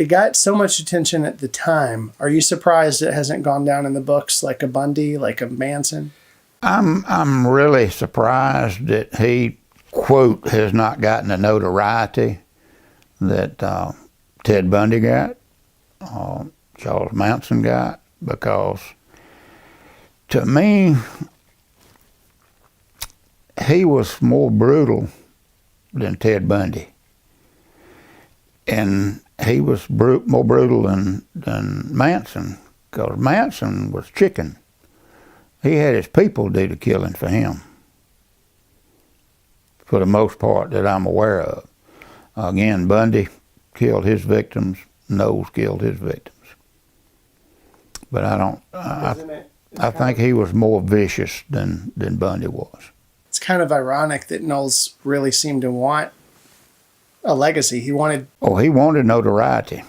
It got so much attention at the time. Are you surprised it hasn't gone down in the books like a Bundy, like a Manson? I'm really surprised that he, quote, has not gotten the notoriety that Ted Bundy got, Charles Manson got, because to me, he was more brutal than Ted Bundy. And he was more brutal than Manson, because Manson was chicken. He had his people do the killing for him, for the most part that I'm aware of. Again, Bundy killed his victims, Knowles killed his victims. But I think he was more vicious than Bundy was. It's kind of ironic that Knowles really seemed to want a legacy. He wanted notoriety,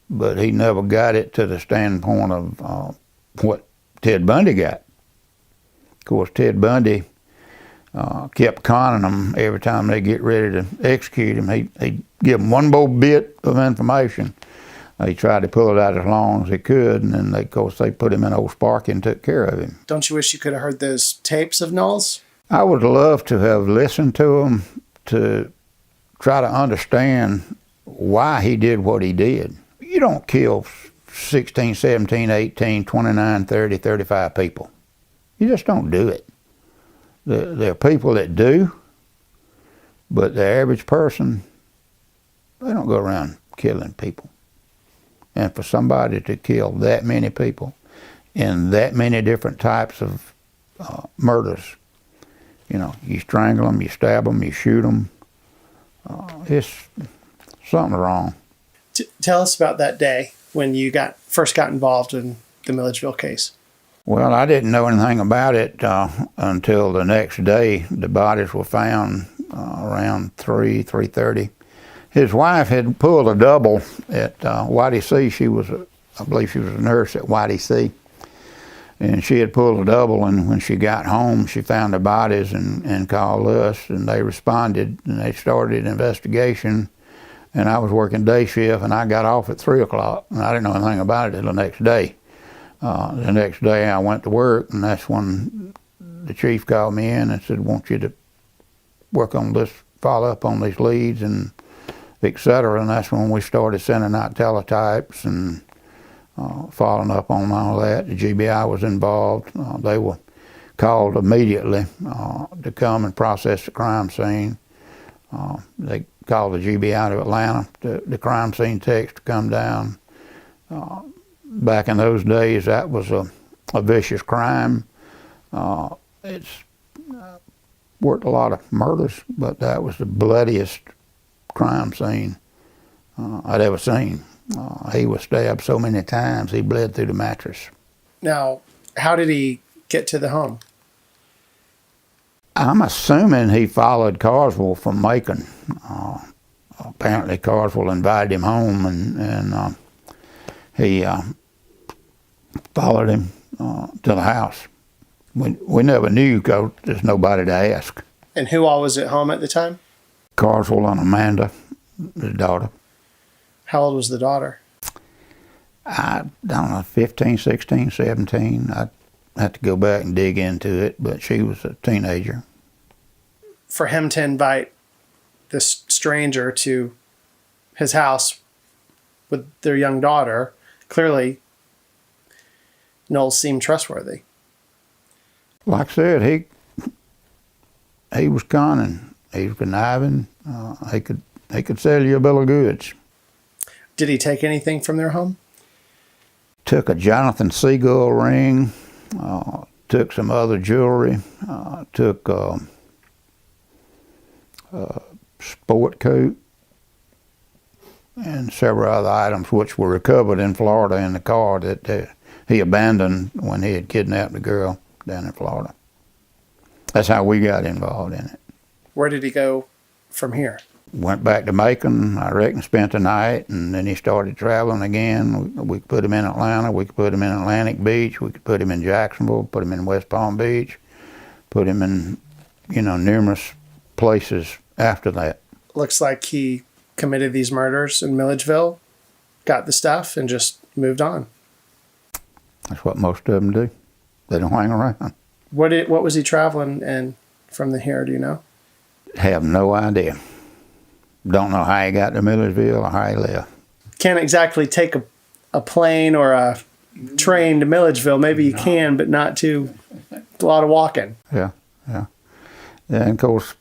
but he never got it to the standpoint of what Ted Bundy got. Of course, Ted Bundy kept conning them every time they get ready to execute him. He'd give them one more bit of information. He tried to pull it out as long as he could, and then, of course, they put him in Old Sparky and took care of him. Don't you wish you could have heard those tapes of Knowles? I would love to have listened to him to try to understand why he did what he did. You don't kill 16, 17, 18, 29, 30, 35 people. You just don't do it. There are people that do, but the average person, they don't go around killing people. And for somebody to kill that many people in that many different types of murders, you know, you strangle them, you stab them, you shoot them, it's something wrong. Tell us about that day when you first got involved in the Milledgeville case. Well, I didn't know anything about it until the next day. The bodies were found around 3:30. His wife had pulled a double at YDC. I believe she was a nurse at YDC. And she had pulled a double, and when she got home, she found the bodies and called us, and they responded, and they started an investigation. And I was working day shift, and I got off at 3 o'clock, and I didn't know anything about it until the next day. The next day I went to work, and that's when the chief called me in and said, "I want you to work on this, follow up on these leads, and et cetera." And that's when we started sending out teletypes and following up on all that. The GBI was involved. They were called immediately to come and process the crime scene. They called the GBI to Atlanta, the crime scene techs to come down. Back in those days, that was a vicious crime. It's worked a lot of murders, but that was the bloodiest crime scene I'd ever seen. He was stabbed so many times, he bled through the mattress. Now, how did he get to the home? I'm assuming he followed Carswell from Macon. Apparently Carswell invited him home, and he followed him to the house. We never knew because there's nobody to ask. And who all was at home at the time? Carswell and Amanda, his daughter. How old was the daughter? I don't know, 15, 16, 17. I'd have to go back and dig into it, but she was a teenager. For him to invite this stranger to his house with their young daughter, clearly Knowles seemed trustworthy. Like I said, he was cunning. He was conniving. He could sell you a bill of goods. Did he take anything from their home? Took a Jonathan Seagull ring, took some other jewelry, took a sport coat, and several other items which were recovered in Florida in the car that he abandoned when he had kidnapped the girl down in Florida. That's how we got involved in it. Where did he go from here? Went back to Macon, I reckon, spent the night, and then he started traveling again. We could put him in Atlanta, we could put him in Atlantic Beach, we could put him in Jacksonville, put him in West Palm Beach, put him in, numerous places after that. Looks like he committed these murders in Milledgeville got the stuff, and just moved on. That's what most of them do. They don't hang around. What was he traveling in from here? Do you know? Have no idea. Don't know how he got to Millersville or how he left. Can't exactly take a plane or a train to Milledgeville. Maybe you can, but not to a lot of walking. Yeah. And of course,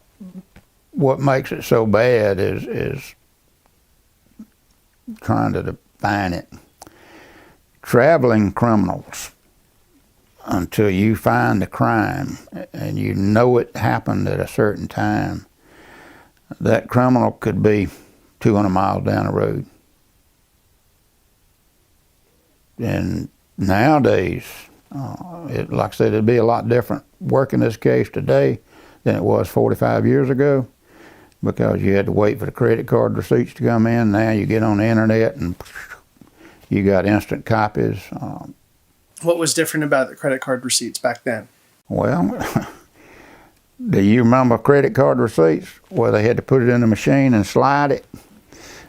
what makes it so bad is trying to define it. Traveling criminals, until you find the crime and you know it happened at a certain time, that criminal could be 200 miles down the road. And nowadays, like I said, it'd be a lot different working this case today than it was 45 years ago, because you had to wait for the credit card receipts to come in. Now you get on the internet and you got instant copies. What was different about the credit card receipts back then? Well, do you remember credit card receipts where they had to put it in the machine and slide it?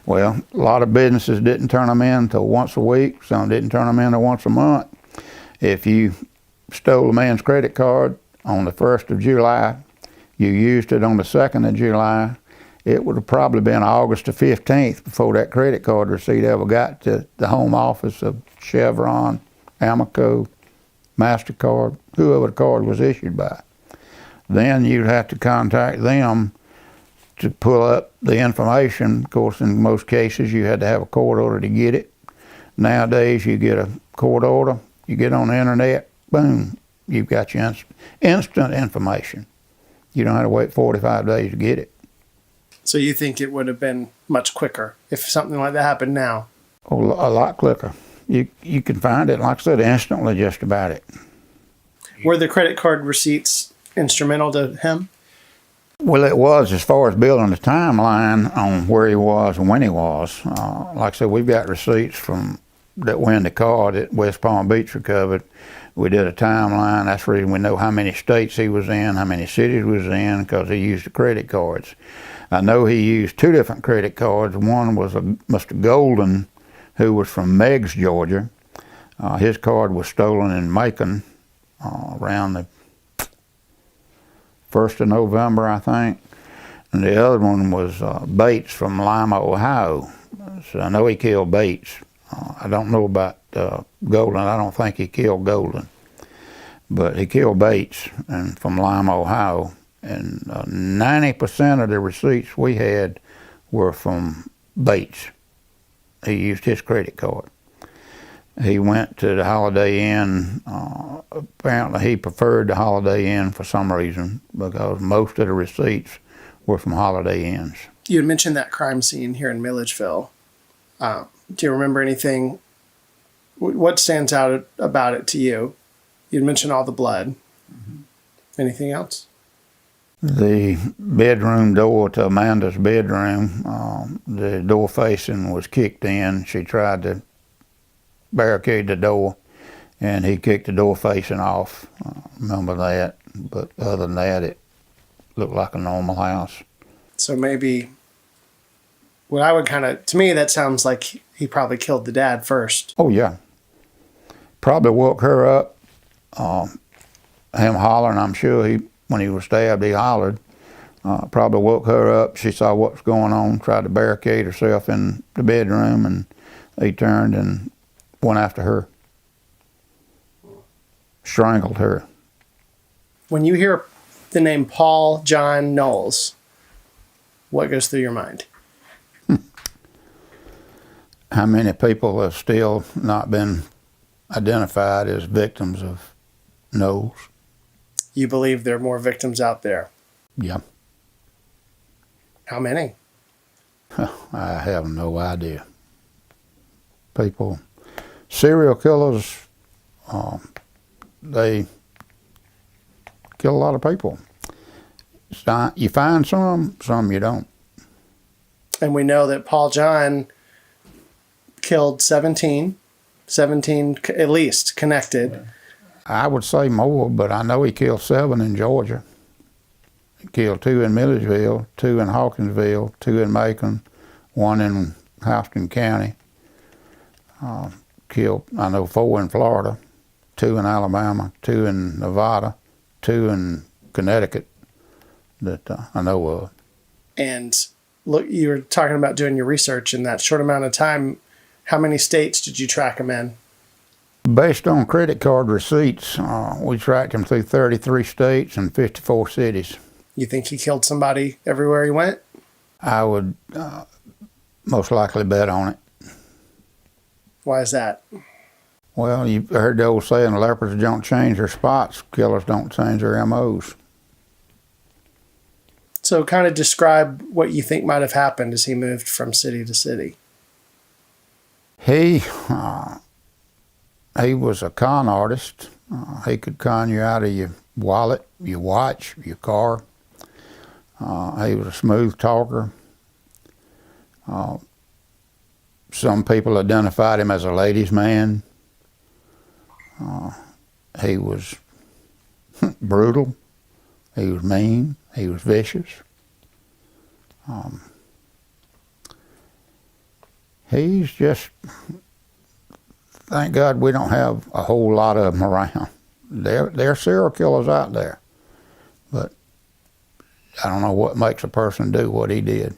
Well, a lot of businesses didn't turn them in until once a week. Some didn't turn them in until once a month. If you stole a man's credit card on the 1st of July, you used it on the 2nd of July, it would have probably been August the 15th before that credit card receipt ever got to the home office of Chevron, Amoco, MasterCard, whoever the card was issued by. Then you'd have to contact them to pull up the information. Of course, in most cases, you had to have a court order to get it. Nowadays, you get a court order, you get on the internet, boom, you've got your instant information. You don't have to wait 45 days to get it. So you think it would have been much quicker if something like that happened now? Oh, a lot quicker. You can find it, like I said, instantly just about it. Were the credit card receipts instrumental to him? Well, it was, as far as building the timeline on where he was and when he was. Like I said, we've got receipts from that when the card at West Palm Beach recovered. We did a timeline. That's the reason we know how many states he was in, how many cities he was in, because he used the credit cards. I know he used 2 different credit cards. One was Mr. Golden, who was from Meigs, Georgia. His card was stolen in Macon around the 1st of November, I think. And the other one was Bates from Lima, Ohio. So I know he killed Bates. I don't know about Golden. I don't think he killed Golden. But he killed Bates and from Lima, Ohio. And 90% of the receipts we had were from Bates. He used his credit card. He went to the Holiday Inn. Apparently he preferred the Holiday Inn for some reason, because most of the receipts were from Holiday Inns. You had mentioned that crime scene here in Milledgeville. Do you remember anything? What stands out about it to you? You'd mentioned all the blood. Mm-hmm. Anything else? The bedroom door to Amanda's bedroom, the door facing was kicked in. She tried to barricade the door, and he kicked the door facing off. Remember that. But other than that, it looked like a normal house. So maybe what I would to me, that sounds like he probably killed the dad first. Oh, yeah. Probably woke her up. Him hollering, I'm sure when he was stabbed, he hollered. Probably woke her up. She saw what was going on, tried to barricade herself in the bedroom, and he turned and went after her. Strangled her. When you hear the name Paul John Knowles, what goes through your mind? How many people have still not been identified as victims of Knowles? You believe there are more victims out there? Yeah. How many? I have no idea. People, serial killers, they kill a lot of people. You find some you don't. And we know that Paul John killed 17 at least connected. I would say more, but I know he killed 7 in Georgia. He killed 2 in Milledgeville, 2 in Hawkinsville, 2 in Macon, 1 in Houston County. Killed, I know, 4 in Florida, 2 in Alabama, 2 in Nevada, 2 in Connecticut that I know of. And look, you were talking about doing your research in that short amount of time. How many states did you track him in? Based on credit card receipts, we tracked him through 33 states and 54 cities. You think he killed somebody everywhere he went? I would most likely bet on it. Why is that? Well, you've heard the old saying, leopards don't change their spots, killers don't change their MOs. So kind of describe what you think might have happened as he moved from city to city. He was a con artist. He could con you out of your wallet, your watch, your car. He was a smooth talker. Some people identified him as a ladies' man. He was brutal. He was mean. He was vicious. He's just, thank God we don't have a whole lot of them around. There are serial killers out there, but I don't know what makes a person do what he did.